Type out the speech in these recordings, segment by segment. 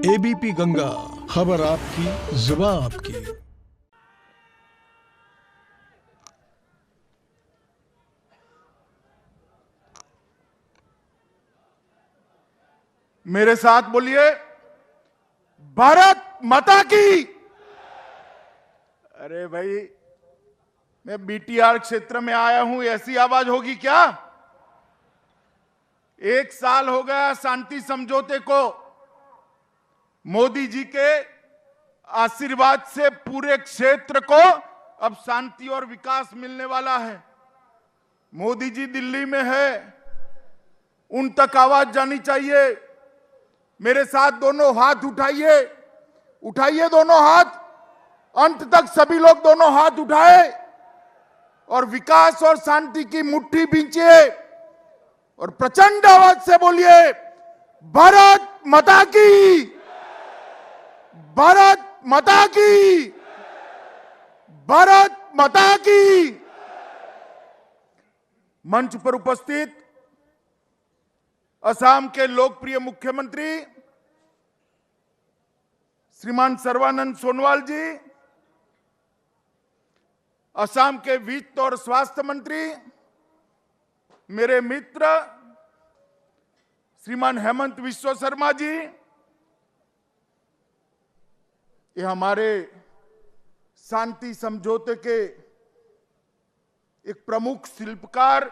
ABP Ganga, खबर आपकी, जुबान आपकी। मेरे साथ बोलिए, भारत माता की। अरे भाई, मैं बीटीआर क्षेत्र में आया हूं, ऐसी आवाज होगी क्या? 1 साल हो गया शांति समझौते को। मोदी जी के आशीर्वाद से पूरे क्षेत्र को अब शांति और विकास मिलने वाला है। मोदी जी दिल्ली में है, उन तक आवाज जानी चाहिए। मेरे साथ दोनों हाथ उठाइए, उठाइए दोनों हाथ, अंत तक सभी लोग दोनों हाथ उठाए और विकास और शांति की मुट्ठी बींचिए और प्रचंड आवाज से बोलिए, भारत माता की, भारत माता की, भारत माता की। मंच पर उपस्थित असम के लोकप्रिय मुख्यमंत्री श्रीमान सर्बानंद सोनोवाल जी, असम के वित्त और स्वास्थ्य मंत्री मेरे मित्र श्रीमान हेमंत बिस्वा शर्मा जी, ये हमारे शांति समझौते के एक प्रमुख शिल्पकार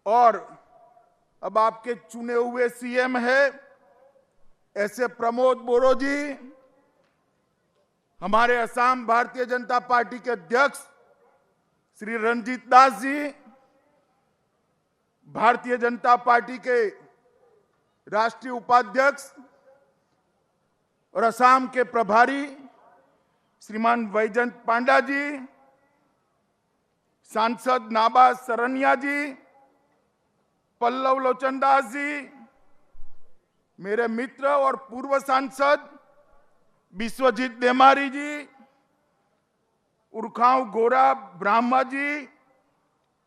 और अब आपके चुने हुए सीएम है ऐसे प्रमोद बोरो जी, हमारे असम भारतीय जनता पार्टी के अध्यक्ष श्री रंजीत दास जी, भारतीय जनता पार्टी के राष्ट्रीय उपाध्यक्ष और असम के प्रभारी श्रीमान वैजंत पांडा जी, सांसद नाबा सरनिया जी, पल्लव लोचन दास जी, मेरे मित्र और पूर्व सांसद विश्वजीत देमारी जी, उर्खाव गोरा ब्राह्मा जी,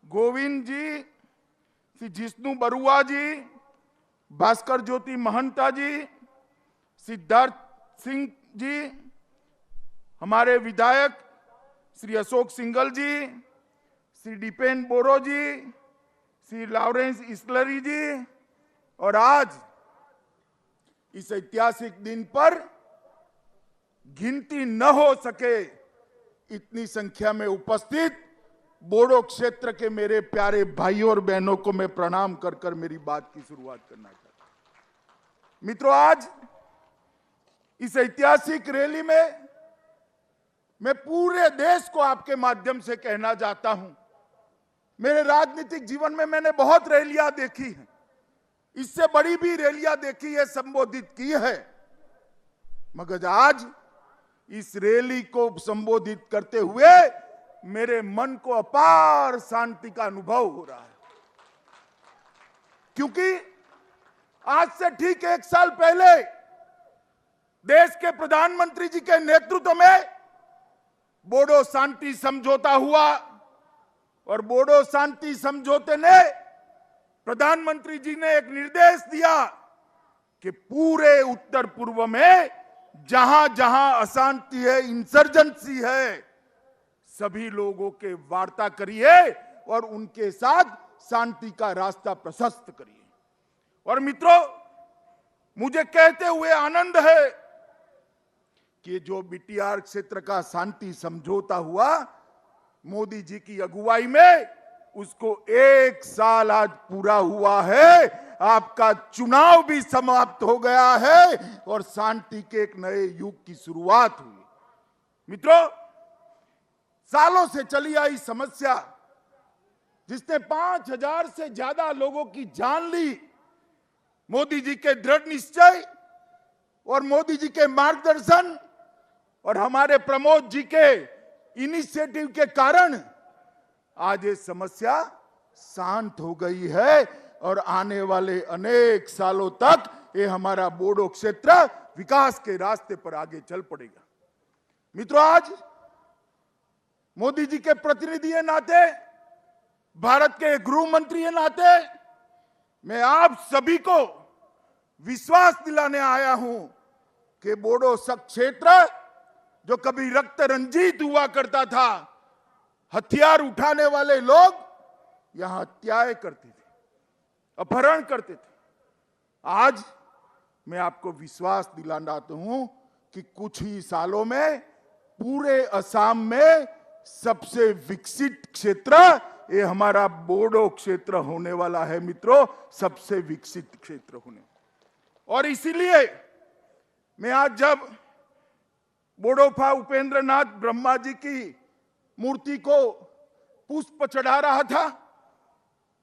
गोविंद जी, श्री जिष्णु बरुआ जी, भास्कर ज्योति महंता जी, सिद्धार्थ सिंह जी, हमारे विधायक श्री अशोक सिंघल जी, श्री डिपेन बोरो जी, श्री लॉरेंस इसलरी जी, और आज इस ऐतिहासिक दिन पर गिनती न हो सके इतनी संख्या में उपस्थित बोडो क्षेत्र के मेरे प्यारे भाइयों और बहनों को मैं प्रणाम कर कर मेरी बात की शुरुआत करना चाहता हूं। मित्रों, आज इस ऐतिहासिक रैली में मैं पूरे देश को आपके माध्यम से कहना चाहता हूं, मेरे राजनीतिक जीवन में मैंने बहुत रैलियां देखी हैं, इससे बड़ी भी रैलियां देखी है, संबोधित की है, मगर आज इस रैली को संबोधित करते हुए मेरे मन को अपार शांति का अनुभव हो रहा है। क्योंकि आज से ठीक 1 साल पहले देश के प्रधानमंत्री जी के नेतृत्व में बोडो शांति समझौता हुआ और बोडो शांति समझौते ने प्रधानमंत्री जी ने एक निर्देश दिया कि पूरे उत्तर पूर्व में जहां जहां अशांति है, इंसर्जेंसी है, सभी लोगों के वार्ता करिए और उनके साथ शांति का रास्ता प्रशस्त करिए। और मित्रों, मुझे कहते हुए आनंद है कि जो बीटीआर क्षेत्र का शांति समझौता हुआ मोदी जी की अगुवाई में, उसको 1 साल आज पूरा हुआ है। आपका चुनाव भी समाप्त हो गया है और शांति के एक नए युग की शुरुआत हुई। मित्रों, सालों से चली आई समस्या जिसने 5000 से ज्यादा लोगों की जान ली, मोदी जी के दृढ़ निश्चय और मोदी जी के मार्गदर्शन और हमारे प्रमोद जी के इनिशिएटिव के कारण आज ये समस्या शांत हो गई है और आने वाले अनेक सालों तक ये हमारा बोडो क्षेत्र विकास के रास्ते पर आगे चल पड़ेगा। मित्रों, आज मोदी जी के प्रतिनिधि के नाते, भारत के गृह मंत्री के नाते मैं आप सभी को विश्वास दिलाने आया हूं कि बोडो सब क्षेत्र जो कभी रक्त रंजित हुआ करता था, हथियार उठाने वाले लोग यहां हत्याएं करते थे, अपहरण करते थे, आज मैं आपको विश्वास दिलाना चाहता हूं कि कुछ ही सालों में पूरे असम में सबसे विकसित क्षेत्र ये हमारा बोडो क्षेत्र होने वाला है मित्रों, सबसे विकसित क्षेत्र होने। और इसीलिए मैं आज जब बोडोफा उपेंद्र नाथ ब्रह्मा जी की मूर्ति को पुष्प चढ़ा रहा था,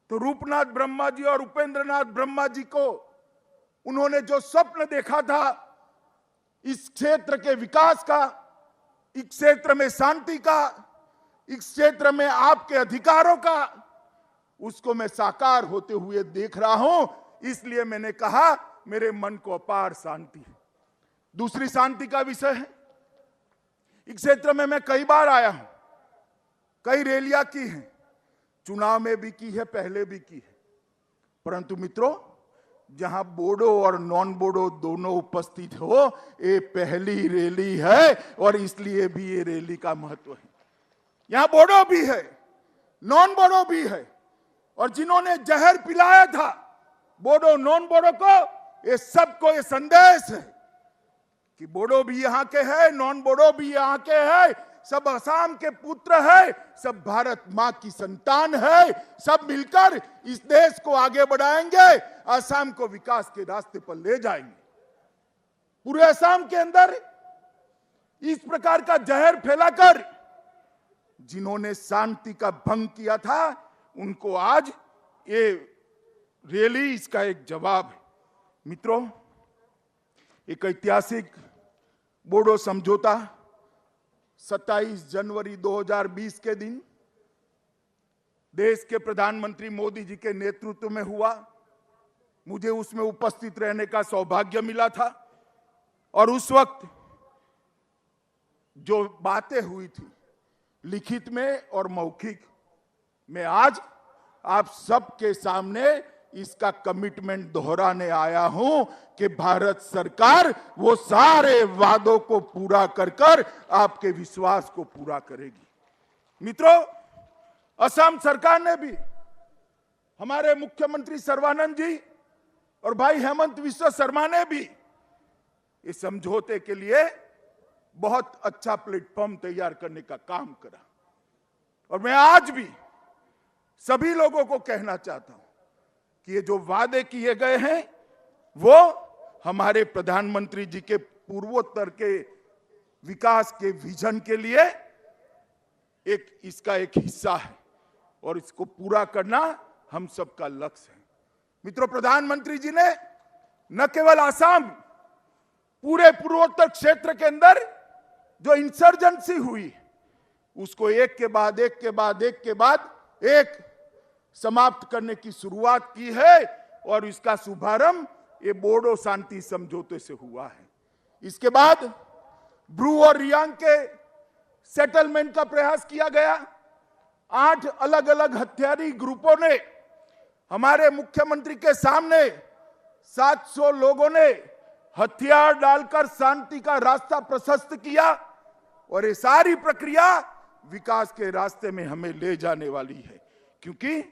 तो रूपनाथ ब्रह्मा जी और उपेंद्र नाथ ब्रह्मा जी को उन्होंने जो स्वप्न देखा था इस क्षेत्र के विकास का, इस क्षेत्र में शांति का, इस क्षेत्र में आपके अधिकारों का, उसको मैं साकार होते हुए देख रहा हूं। इसलिए मैंने कहा मेरे मन को अपार शांति है। दूसरी शांति का विषय है, इस क्षेत्र में मैं कई बार आया हूं, कई रैलियां की हैं, चुनाव में भी की है, पहले भी की है, परंतु मित्रों जहां बोडो और नॉन बोडो दोनों उपस्थित हो, ये पहली रैली है और इसलिए भी ये रैली का महत्व है। यहां बोडो भी है, नॉन बोडो भी है, और जिन्होंने जहर पिलाया था बोडो नॉन बोडो को, ये सबको ये संदेश है कि बोडो भी यहां के हैं, नॉन बोडो भी यहां के हैं, सब असम के पुत्र है, सब भारत मां की संतान है, सब मिलकर इस देश को आगे बढ़ाएंगे, असम को विकास के रास्ते पर ले जाएंगे। पूरे असम के अंदर इस प्रकार का जहर फैलाकर जिन्होंने शांति का भंग किया था, उनको आज ये रैली इसका एक जवाब है। मित्रों, एक ऐतिहासिक बोडो समझौता 27 जनवरी 2020 के दिन देश के प्रधानमंत्री मोदी जी के नेतृत्व में हुआ। मुझे उसमें उपस्थित रहने का सौभाग्य मिला था और उस वक्त जो बातें हुई थी लिखित में और मौखिक, मैं आज आप सबके सामने इसका कमिटमेंट दोहराने आया हूं कि भारत सरकार वो सारे वादों को पूरा कर आपके विश्वास को पूरा करेगी। मित्रों, असम सरकार ने भी, हमारे मुख्यमंत्री सर्बानंद जी और भाई हेमंत विश्व शर्मा ने भी इस समझौते के लिए बहुत अच्छा प्लेटफॉर्म तैयार करने का काम करा। और मैं आज भी सभी लोगों को कहना चाहता हूं कि ये जो वादे किए गए हैं वो हमारे प्रधानमंत्री जी के पूर्वोत्तर के विकास के विजन के लिए इसका एक हिस्सा है और इसको पूरा करना हम सबका लक्ष्य है। मित्रों, प्रधानमंत्री जी ने न केवल असम, पूरे पूर्वोत्तर क्षेत्र के अंदर जो इंसर्जेंसी हुई उसको एक के बाद एक समाप्त करने की शुरुआत की है और इसका शुभारंभ ये बोडो शांति समझौते से हुआ है। इसके बाद ब्रू और रियांग के सेटलमेंट का प्रयास किया गया। 8 अलग अलग हथियारी ग्रुपों ने हमारे मुख्यमंत्री के सामने 700 लोगों ने हथियार डालकर शांति का रास्ता प्रशस्त किया और ये सारी प्रक्रिया विकास के रास्ते में हमें ले जाने वाली है, क्योंकि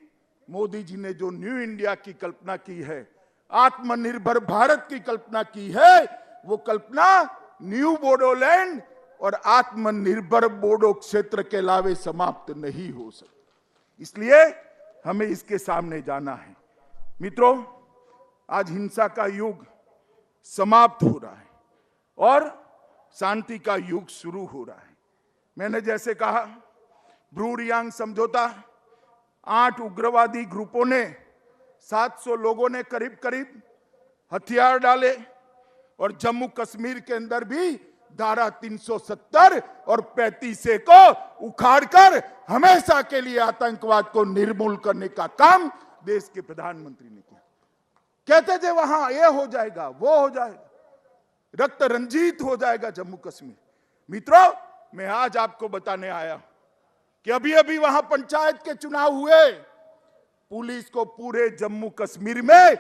मोदी जी ने जो न्यू इंडिया की कल्पना की है, आत्मनिर्भर भारत की कल्पना की है, वो कल्पना न्यू बोडोलैंड और आत्मनिर्भर बोडो क्षेत्र के अलावे समाप्त नहीं हो सकती। इसलिए हमें इसके सामने जाना है। मित्रों, आज हिंसा का युग समाप्त हो रहा है और शांति का युग शुरू हो रहा है। मैंने जैसे कहा, ब्रू रियांग समझौता, 8 उग्रवादी ग्रुपों ने, 700 लोगों ने करीब करीब हथियार डाले और जम्मू कश्मीर के अंदर भी धारा 370 और 35A को उखाड़कर हमेशा के लिए आतंकवाद को निर्मूल करने का काम देश के प्रधानमंत्री ने किया। कहते थे वहां ये हो जाएगा, वो हो जाएगा, रक्त रंजित हो जाएगा जम्मू कश्मीर। मित्रों, मैं आज आपको बताने आया कि अभी अभी वहां पंचायत के चुनाव हुए, पुलिस को पूरे जम्मू कश्मीर में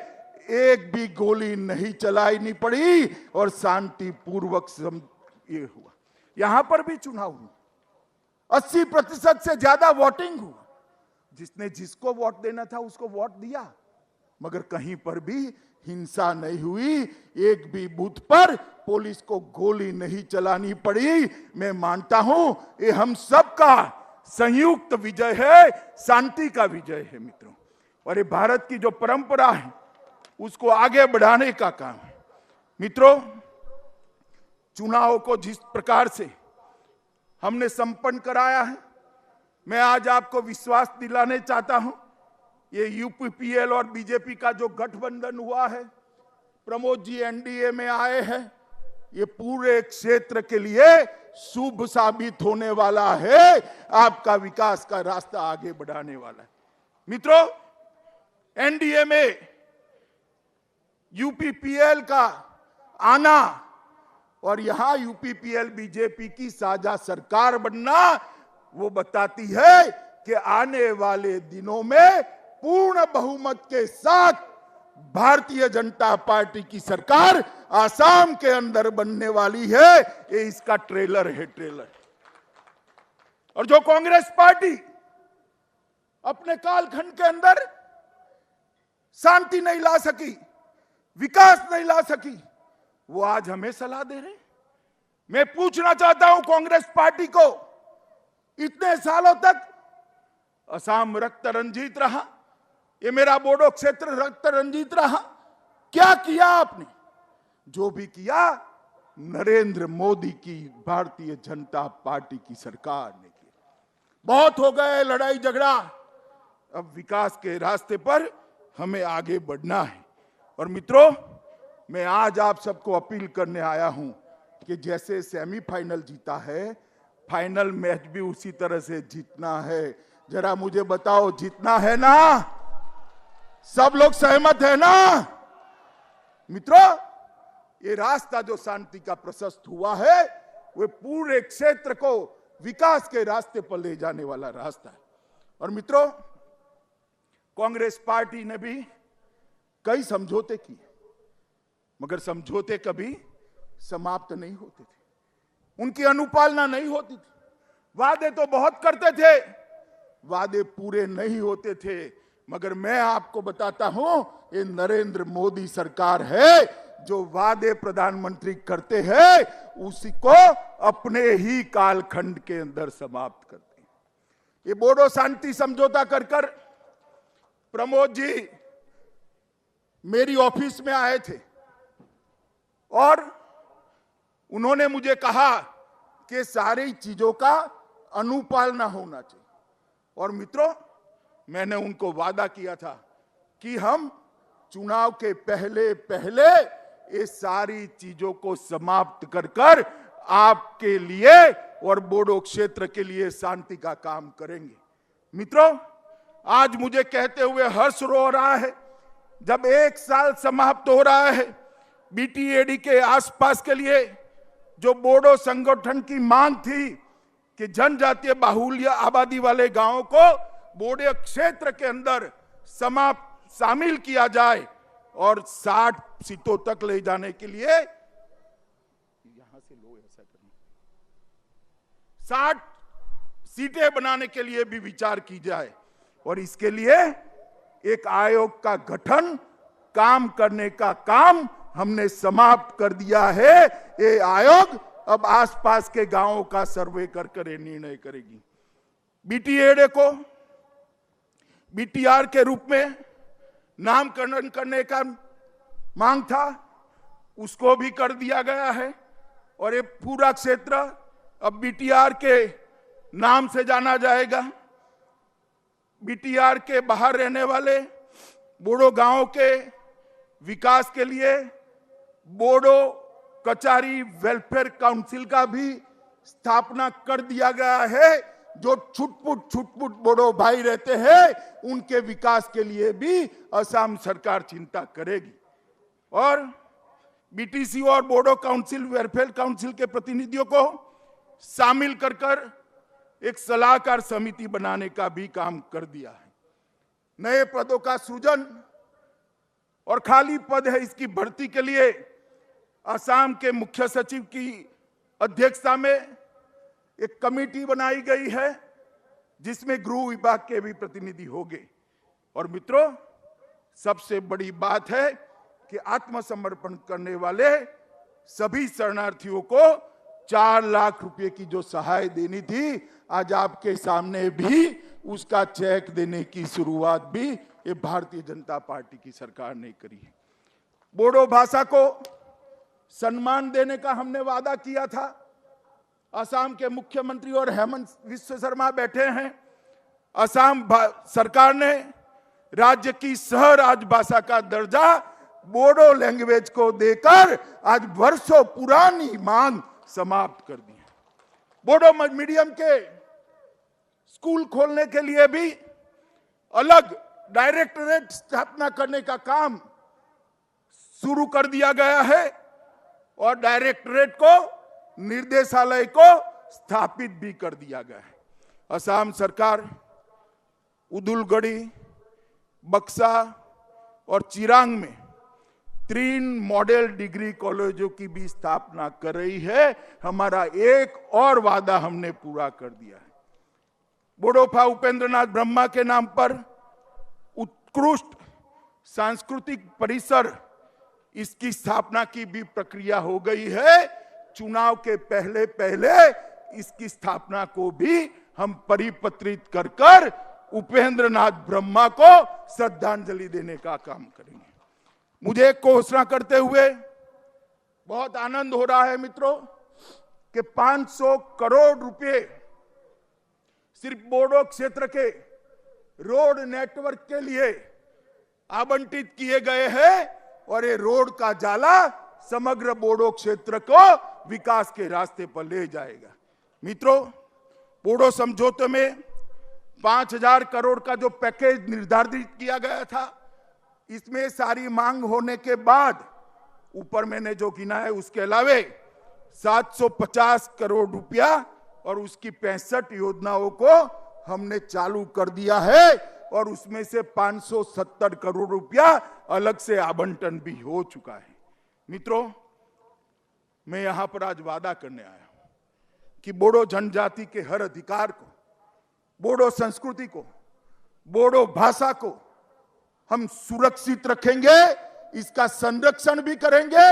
एक भी गोली नहीं चलानी पड़ी और शांतिपूर्वक ये हुआ। यहां पर भी चुनाव हुआ, 80% से ज्यादा वोटिंग हुआ। जिसने जिसको वोट देना था उसको वोट दिया, मगर कहीं पर भी हिंसा नहीं हुई, एक भी बूथ पर पुलिस को गोली नहीं चलानी पड़ी। मैं मानता हूं ये हम सबका संयुक्त विजय है, शांति का विजय है मित्रों। और ये भारत की जो परंपरा है उसको आगे बढ़ाने का काम है। मित्रों, चुनाव को जिस प्रकार से हमने संपन्न कराया है, मैं आज आपको विश्वास दिलाने चाहता हूं, ये यूपीपीएल और बीजेपी का जो गठबंधन हुआ है, प्रमोद जी एनडीए में आए हैं, ये पूरे क्षेत्र के लिए शुभ साबित होने वाला है, आपका विकास का रास्ता आगे बढ़ाने वाला है। मित्रों, एनडीए में यूपीपीएल का आना और यहां यूपीपीएल बीजेपी की साझा सरकार बनना, वो बताती है कि आने वाले दिनों में पूर्ण बहुमत के साथ भारतीय जनता पार्टी की सरकार आसाम के अंदर बनने वाली है। ये इसका ट्रेलर है, ट्रेलर। और जो कांग्रेस पार्टी अपने कालखंड के अंदर शांति नहीं ला सकी, विकास नहीं ला सकी, वो आज हमें सलाह दे रहे हैं। मैं पूछना चाहता हूं कांग्रेस पार्टी को, इतने सालों तक असम रक्त रंजित रहा, ये मेरा बोडो क्षेत्र रक्त रंजित रहा, क्या किया आपने? जो भी किया नरेंद्र मोदी की भारतीय जनता पार्टी की सरकार ने किया। बहुत हो गए लड़ाई झगड़ा, अब विकास के रास्ते पर हमें आगे बढ़ना है। और मित्रों, मैं आज आप सबको अपील करने आया हूं कि जैसे सेमीफाइनल जीता है, फाइनल मैच भी उसी तरह से जीतना है। जरा मुझे बताओ, जीतना है ना? सब लोग सहमत है ना? मित्रों, ये रास्ता जो शांति का प्रशस्त हुआ है, वो पूरे क्षेत्र को विकास के रास्ते पर ले जाने वाला रास्ता है। और मित्रों, कांग्रेस पार्टी ने भी कई समझौते किए, मगर समझौते कभी समाप्त नहीं होते थे, उनकी अनुपालना नहीं होती थी। वादे तो बहुत करते थे, वादे पूरे नहीं होते थे। मगर मैं आपको बताता हूं, ये नरेंद्र मोदी सरकार है जो वादे प्रधानमंत्री करते हैं उसी को अपने ही कालखंड के अंदर समाप्त करते हैं। ये बोडो शांति समझौता कर कर प्रमोद जी मेरी ऑफिस में आए थे और उन्होंने मुझे कहा कि सारी चीजों का अनुपालना होना चाहिए। और मित्रों, मैंने उनको वादा किया था कि हम चुनाव के पहले पहले ये सारी चीजों को समाप्त कर कर आपके लिए और बोडो क्षेत्र के लिए शांति का काम करेंगे। मित्रों, आज मुझे कहते हुए हर्ष हो रहा है, जब 1 साल समाप्त हो रहा है बीटीएडी के आसपास के लिए जो बोडो संगठन की मांग थी कि जनजातीय बाहुल्य आबादी वाले गांवों को बोडो क्षेत्र के अंदर शामिल किया जाए और 60 सीटों तक ले जाने के लिए, यहां से लो ऐसा करना, 60 सीटें बनाने के लिए भी विचार की जाए। और इसके लिए एक आयोग का गठन, काम करने का काम हमने समाप्त कर दिया है। ये आयोग अब आसपास के गांवों का सर्वे कर कर निर्णय करेगी। बीटीएडी को बीटीआर के रूप में नामकरण करने का मांग था, उसको भी कर दिया गया है और ये पूरा क्षेत्र अब बीटीआर के नाम से जाना जाएगा। बीटीआर के बाहर रहने वाले बोडो गांवों के विकास के लिए बोडो कचारी वेलफेयर काउंसिल का भी स्थापना कर दिया गया है। जो छुटपुट बोडो भाई रहते हैं उनके विकास के लिए भी असम सरकार चिंता करेगी। और बीटीसी और बोडो काउंसिल, वेलफेयर काउंसिल के प्रतिनिधियों को शामिल कर कर एक सलाहकार समिति बनाने का भी काम कर दिया है। नए पदों का सृजन और खाली पद है, इसकी भर्ती के लिए असम के मुख्य सचिव की अध्यक्षता में एक कमेटी बनाई गई है, जिसमें गृह विभाग के भी प्रतिनिधि होंगे। और मित्रों, सबसे बड़ी बात है कि आत्मसमर्पण करने वाले सभी शरणार्थियों को 4 लाख रुपए की जो सहायता देनी थी, आज आपके सामने भी उसका चेक देने की शुरुआत भी ये भारतीय जनता पार्टी की सरकार ने करी है। बोडो भाषा को सम्मान देने का हमने वादा किया था। असम के मुख्यमंत्री और हेमंत विश्व शर्मा बैठे हैं। असम सरकार ने राज्य की सह राजभाषा का दर्जा बोडो लैंग्वेज को देकर आज वर्षों पुरानी मांग समाप्त कर दी है। बोडो मीडियम के स्कूल खोलने के लिए भी अलग डायरेक्टरेट स्थापना करने का काम शुरू कर दिया गया है और डायरेक्टरेट को निर्देशालय को स्थापित भी कर दिया गया है। असम सरकार उदुलगड़ी, बक्सा और चिरांग में 3 मॉडल डिग्री कॉलेजों की भी स्थापना कर रही है। हमारा एक और वादा हमने पूरा कर दिया है। बोडोफा उपेंद्रनाथ ब्रह्मा के नाम पर उत्कृष्ट सांस्कृतिक परिसर, इसकी स्थापना की भी प्रक्रिया हो गई है। चुनाव के पहले पहले इसकी स्थापना को भी हम परिपत्रित कर उपेंद्रनाथ ब्रह्मा को श्रद्धांजलि देने का काम करेंगे। मुझे एक घोषणा करते हुए बहुत आनंद हो रहा है मित्रों कि 500 करोड़ रुपए सिर्फ बोडो क्षेत्र के रोड नेटवर्क के लिए आवंटित किए गए हैं और ये रोड का जाला समग्र बोडो क्षेत्र को विकास के रास्ते पर ले जाएगा। मित्रों, बोडो समझौते में 5000 करोड़ का जो पैकेज निर्धारित किया गया था, इसमें सारी मांग होने के बाद ऊपर मैंने जो गिना है उसके अलावे 750 करोड़ रुपया और उसकी 65 योजनाओं को हमने चालू कर दिया है और उसमें से 570 करोड़ रुपया अलग से आवंटन भी हो चुका है। मित्रों, मैं यहां पर आज वादा करने आया हूं कि बोडो जनजाति के हर अधिकार को, बोडो संस्कृति को, बोडो भाषा को हम सुरक्षित रखेंगे, इसका संरक्षण भी करेंगे,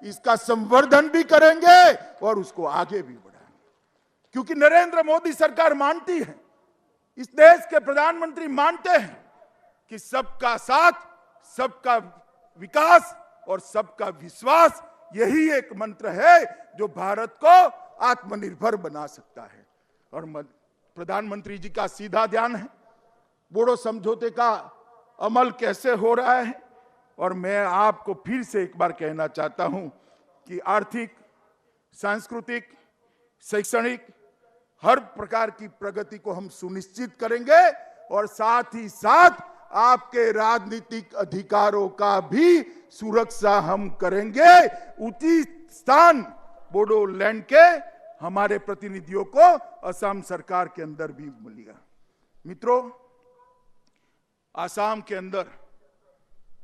इसका संवर्धन भी करेंगे और उसको आगे भी बढ़ाएंगे। क्योंकि नरेंद्र मोदी सरकार मानती है, इस देश के प्रधानमंत्री मानते हैं कि सबका साथ, सबका विकास और सबका विश्वास, यही एक मंत्र है जो भारत को आत्मनिर्भर बना सकता है। और प्रधानमंत्री जी का सीधा ध्यान है बोडो समझौते का अमल कैसे हो रहा है। और मैं आपको फिर से एक बार कहना चाहता हूं कि आर्थिक, सांस्कृतिक, शैक्षणिक हर प्रकार की प्रगति को हम सुनिश्चित करेंगे और साथ ही साथ आपके राजनीतिक अधिकारों का भी सुरक्षा हम करेंगे। उचित स्थान बोडोलैंड के हमारे प्रतिनिधियों को असम सरकार के अंदर भी मिलेगा। मित्रों, असम के अंदर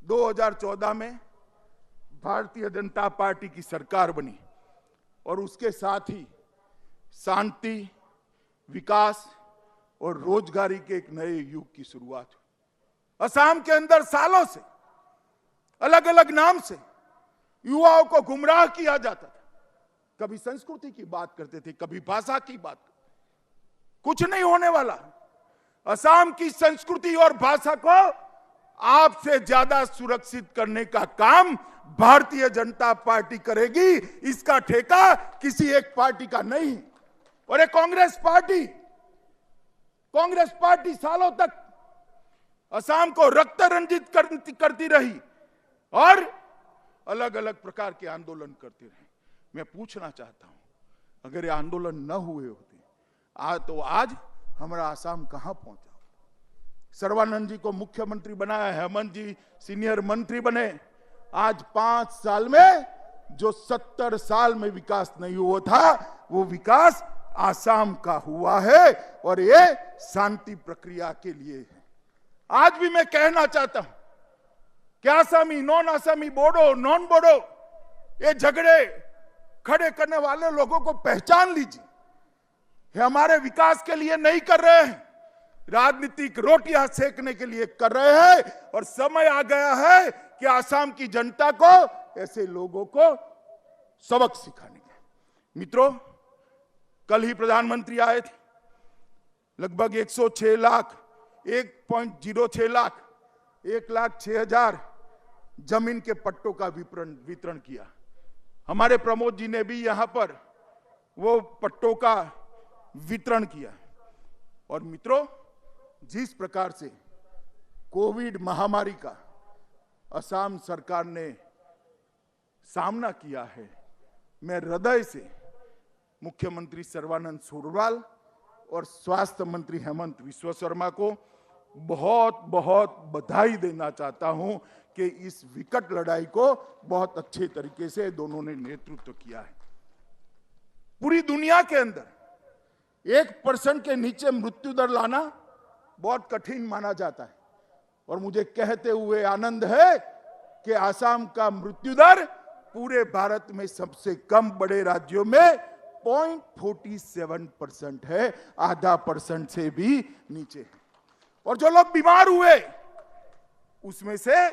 2014 में भारतीय जनता पार्टी की सरकार बनी और उसके साथ ही शांति, विकास और रोजगारी के एक नए युग की शुरुआत हुई। असम के अंदर सालों से अलग अलग नाम से युवाओं को गुमराह किया जाता था। कभी संस्कृति की बात करते थे, कभी भाषा की बात। कुछ नहीं होने वाला। असम की संस्कृति और भाषा को आपसे ज्यादा सुरक्षित करने का काम भारतीय जनता पार्टी करेगी। इसका ठेका किसी एक पार्टी का नहीं। और ये कांग्रेस पार्टी सालों तक असम को रक्त रंजित करती रही और अलग अलग प्रकार के आंदोलन करते रहे। मैं पूछना चाहता हूं, अगर ये आंदोलन न हुए होते तो आज हमारा असम कहां पहुंचा। सर्बानंद जी को मुख्यमंत्री बनाया, हेमंत जी सीनियर मंत्री बने। आज 5 साल में जो 70 साल में विकास नहीं हुआ था, वो विकास असम का हुआ है और ये शांति प्रक्रिया के लिए है। आज भी मैं कहना चाहता हूं कि आसामी, नॉन आसामी, बोडो, नॉन बोडो, ये झगड़े खड़े करने वाले लोगों को पहचान लीजिए। ये हमारे विकास के लिए नहीं कर रहे हैं, राजनीतिक रोटियां सेकने के लिए कर रहे हैं। और समय आ गया है कि आसाम की जनता को ऐसे लोगों को सबक सिखाने का। मित्रों, कल ही प्रधानमंत्री आए थे, लगभग 106 लाख, 1.06 लाख, 1,06,000 जमीन के पट्टों का वितरण किया। हमारे प्रमोद जी ने भी यहां पर वो पट्टों का वितरण किया। और मित्रों, जिस प्रकार से कोविड महामारी का असम सरकार ने सामना किया है, मैं हृदय से मुख्यमंत्री सर्बानंद सोनोवाल और स्वास्थ्य मंत्री हेमंत विश्व शर्मा को बहुत बहुत बधाई देना चाहता हूं कि इस विकट लड़ाई को बहुत अच्छे तरीके से दोनों ने नेतृत्व किया है। पूरी दुनिया के अंदर 1% के नीचे मृत्यु दर लाना बहुत कठिन माना जाता है, और मुझे कहते हुए आनंद है कि आसाम का मृत्यु दर पूरे भारत में सबसे कम बड़े राज्यों में 0.47% है, आधा % से भी नीचे है। और जो लोग बीमार हुए उसमें से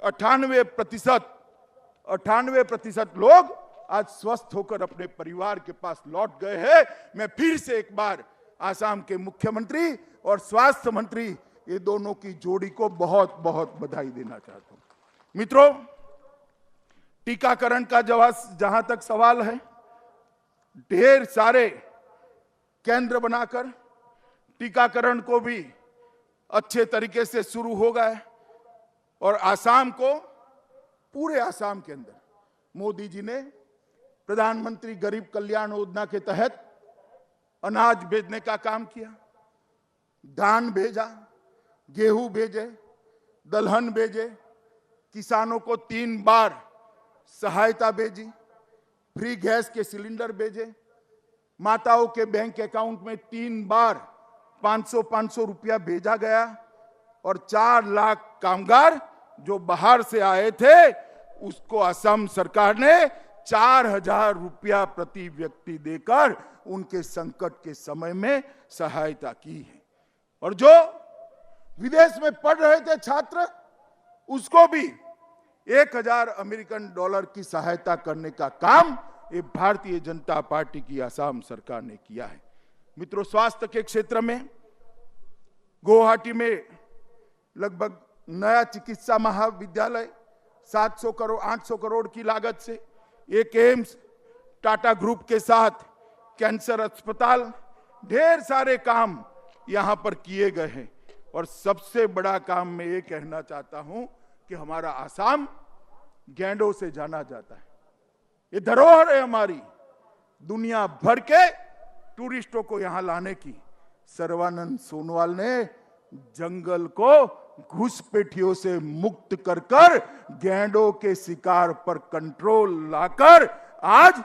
98% लोग आज स्वस्थ होकर अपने परिवार के पास लौट गए हैं। मैं फिर से एक बार आसाम के मुख्यमंत्री और स्वास्थ्य मंत्री, ये दोनों की जोड़ी को बहुत बहुत बधाई देना चाहता हूं। मित्रों, टीकाकरण का जहां तक सवाल है, ढेर सारे केंद्र बनाकर टीकाकरण को भी अच्छे तरीके से शुरू हो गए। और आसाम को, पूरे आसाम के अंदर मोदी जी ने प्रधानमंत्री गरीब कल्याण योजना के तहत अनाज भेजने का काम किया, धान भेजा, गेहूं भेजे, दलहन भेजे, किसानों को 3 बार सहायता भेजी, फ्री गैस के सिलेंडर भेजे, माताओं के बैंक अकाउंट में 3 बार 500 रुपया भेजा गया। और 4 लाख कामगार जो बाहर से आए थे उसको असम सरकार ने 4,000 रुपया प्रति व्यक्ति देकर उनके संकट के समय में सहायता की है। और जो विदेश में पढ़ रहे थे छात्र, उसको भी 1,000 अमेरिकन डॉलर की सहायता करने का काम ये भारतीय जनता पार्टी की असम सरकार ने किया है। मित्रों, स्वास्थ्य के क्षेत्र में गुवाहाटी में लगभग नया चिकित्सा महाविद्यालय 700 करोड़ 800 करोड़ की लागत से, एक एम्स, टाटा ग्रुप के साथ कैंसर अस्पताल, ढेर सारे काम यहां पर किए गए हैं। और सबसे बड़ा काम मैं ये कहना चाहता हूं कि हमारा आसाम गैंडों से जाना जाता है। ये धरोहर है हमारी, दुनिया भर के टूरिस्टों को यहां लाने की। सर्बानंद सोनोवाल ने जंगल को घुसपैठियों से मुक्त कर गैंडों के शिकार पर कंट्रोल लाकर आज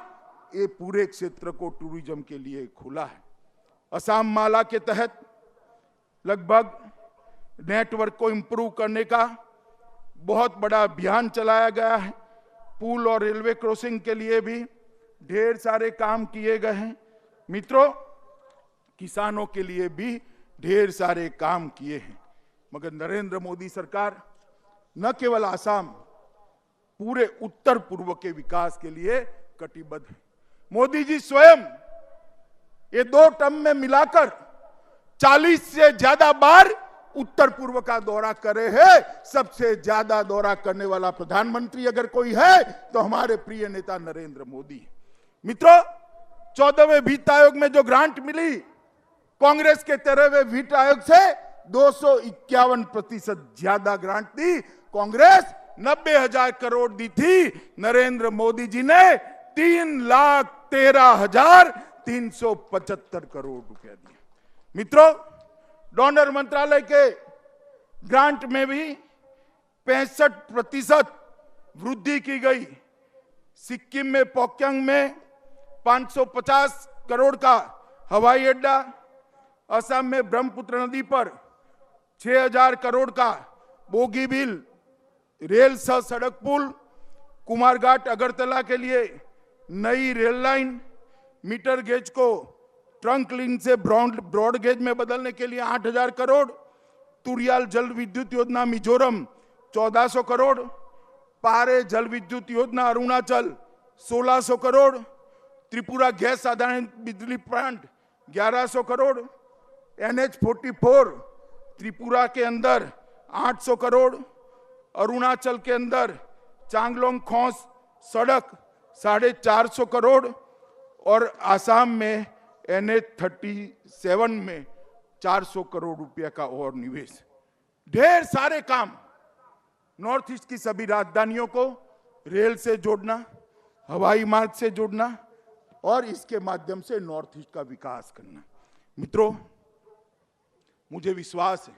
ये पूरे क्षेत्र को टूरिज्म के लिए खुला है। असम माला के तहत लगभग नेटवर्क को इंप्रूव करने का बहुत बड़ा अभियान चलाया गया है। पुल और रेलवे क्रॉसिंग के लिए भी ढेर सारे काम किए गए हैं। मित्रों, किसानों के लिए भी ढेर सारे काम किए हैं। मगर नरेंद्र मोदी सरकार न केवल आसाम, पूरे उत्तर पूर्व के विकास के लिए कटिबद्ध है। मोदी जी स्वयं ये 2 टर्म में मिलाकर 40 से ज्यादा बार उत्तर पूर्व का दौरा करे हैं। सबसे ज्यादा दौरा करने वाला प्रधानमंत्री अगर कोई है तो हमारे प्रिय नेता नरेंद्र मोदी है। मित्रों, 14वें वित्त आयोग में जो ग्रांट मिली, कांग्रेस के 13वें वित्त आयोग से 251% ज्यादा ग्रांट दी। कांग्रेस 90,000 करोड़ दी थी, नरेंद्र मोदी जी ने 3,13,375 करोड़ रुपया दिए। मित्रों, डोनर मंत्रालय के ग्रांट में भी 65% वृद्धि की गई। सिक्किम में पोक्यांग में 550 करोड़ का हवाई अड्डा, असम में ब्रह्मपुत्र नदी पर 6,000 करोड़ का बोगीबिल रेल सह सड़क पुल, कुमारघाट अगरतला के लिए नई रेल लाइन, मीटर गेज को ट्रंक लिंक से ब्रॉड गेज में बदलने के लिए 8,000 करोड़, तुरियाल जल विद्युत योजना मिजोरम 1,400 करोड़, पारे जल विद्युत योजना अरुणाचल 1,600 करोड़, त्रिपुरा गैस आधारित बिजली प्लांट 1,100 करोड़, NH-44 त्रिपुरा के अंदर 800 करोड़, अरुणाचल के अंदर चांगलोंग खोंस सड़क 450 करोड़ और आसाम में NH-37 में 400 करोड़ रुपया का और निवेश। ढेर सारे काम। नॉर्थ ईस्ट की सभी राजधानियों को रेल से जोड़ना, हवाई मार्ग से जोड़ना और इसके माध्यम से नॉर्थ ईस्ट का विकास करना। मित्रों, मुझे विश्वास है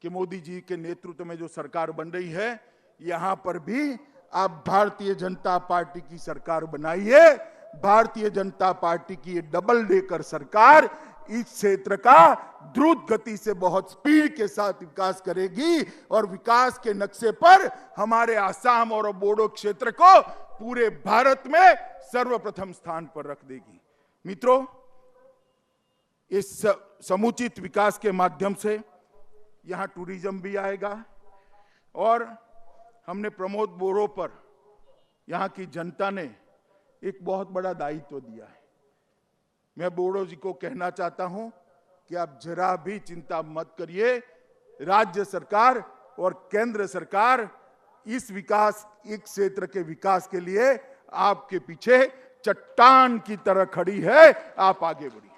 कि मोदी जी के नेतृत्व में जो सरकार बन रही है, यहां पर भी आप भारतीय जनता पार्टी की सरकार बनाइए। भारतीय जनता पार्टी की ये डबल डेकर सरकार इस क्षेत्र का द्रुत गति से बहुत स्पीड के साथ विकास करेगी और विकास के नक्शे पर हमारे आसाम और बोडो क्षेत्र को पूरे भारत में सर्वप्रथम स्थान पर रख देगी। मित्रों, इस समुचित विकास के माध्यम से यहां टूरिज्म भी आएगा और हमने प्रमोद बोरो पर यहां की जनता ने एक बहुत बड़ा दायित्व दिया है। मैं बोडो जी को कहना चाहता हूं कि आप जरा भी चिंता मत करिए। राज्य सरकार और केंद्र सरकार इस क्षेत्र के विकास के लिए आपके पीछे चट्टान की तरह खड़ी है। आप आगे बढ़िए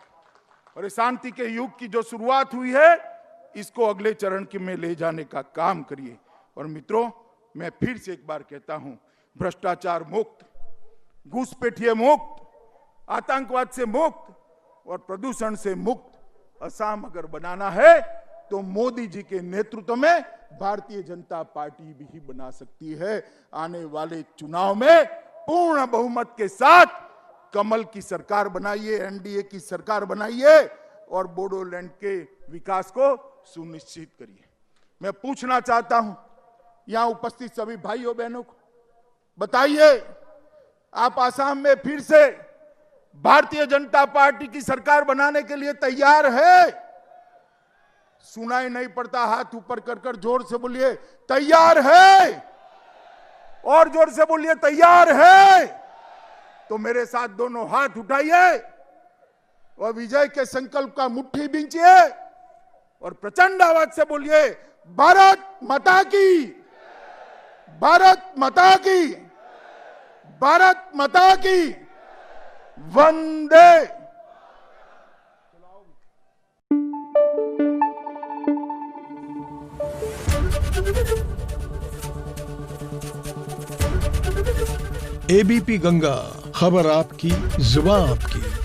और शांति के युग की जो शुरुआत हुई है, इसको अगले चरण में ले जाने का काम करिए। और मित्रों, मैं फिर से एक बार कहता हूं, भ्रष्टाचार मुक्त, घुसपैठिए मुक्त, आतंकवाद से मुक्त और प्रदूषण से मुक्त असम अगर बनाना है तो मोदी जी के नेतृत्व में भारतीय जनता पार्टी भी बना सकती है। आने वाले चुनाव में पूर्ण बहुमत के साथ कमल की सरकार बनाइए, एनडीए की सरकार बनाइए और बोडोलैंड के विकास को सुनिश्चित करिए। मैं पूछना चाहता हूं यहां उपस्थित सभी भाइयों बहनों को, बताइए, आप आसाम में फिर से भारतीय जनता पार्टी की सरकार बनाने के लिए तैयार है? सुनाई नहीं पड़ता, हाथ ऊपर कर कर जोर से बोलिए, तैयार है। और जोर से बोलिए, तैयार है। तो मेरे साथ दोनों हाथ उठाइए और विजय के संकल्प का मुट्ठी बींचिए और प्रचंड आवाज से बोलिए, भारत माता की, भारत माता की, भारत माता की, वंदे। एबीपी गंगा, खबर आपकी, जुबान आपकी।